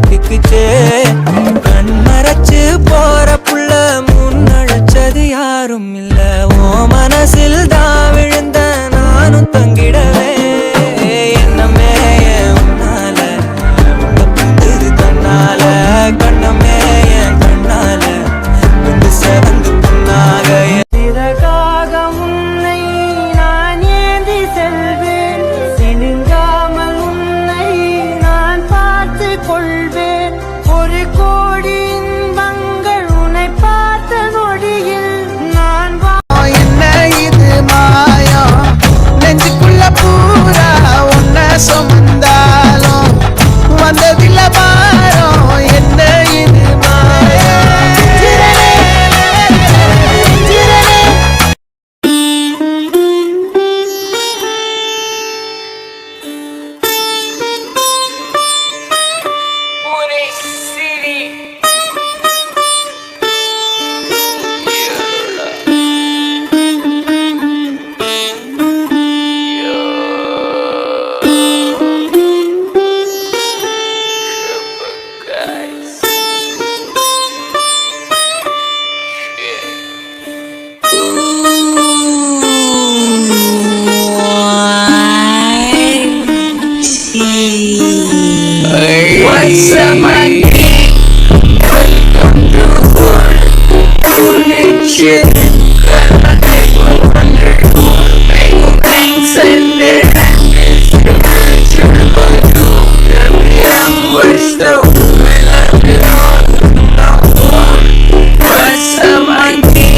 திக்குச்சே கண் மறைச்சு போற புள்ள முன்னழைச்சது யாரும் இல்ல ஓ மனசில் தான் விழுந்த நானும் தங்கிடவே என்னமே உன்னால தப்புது தன்னால கண்ணமே என் கண்ணால வந்து செவந்து புண்ணாக பிறகாக உன்னை நான் ஏந்தி செல்வேன் சினுங்காமல் உன்னை நான் பார்த்து கொள்வேன் ஒரு கோடி இன்பங்கள் உன்னை பார்த்த நொடியில் நான் என்ன இது மாயா நெஞ்சுக்குள்ள பூரா உன்னை சுமந்தாலும் வந்ததில்ல பாரம் என்ன இது மாயா What's up, my king? Welcome to the world. Shit. Thanks and what's the what's up, my king?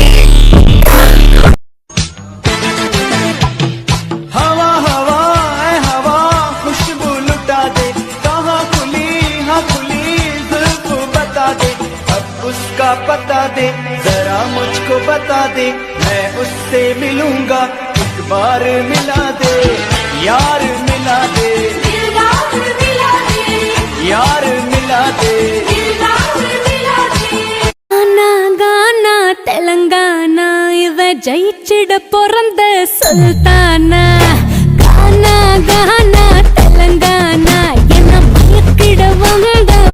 हवा हवा ऐ हवा खुशबू लुटा दे कहाँ खुली हाँ खुली जुल्फ बता दे अब उसका पता दे जरा मुझको बता दे मैं उससे मिलूंगा एक बार मिला दे यार मिला दे यार मिला दे கானா தெலங்கானா இவ ஜெயிச்சிட பிறந்த சுல்தானா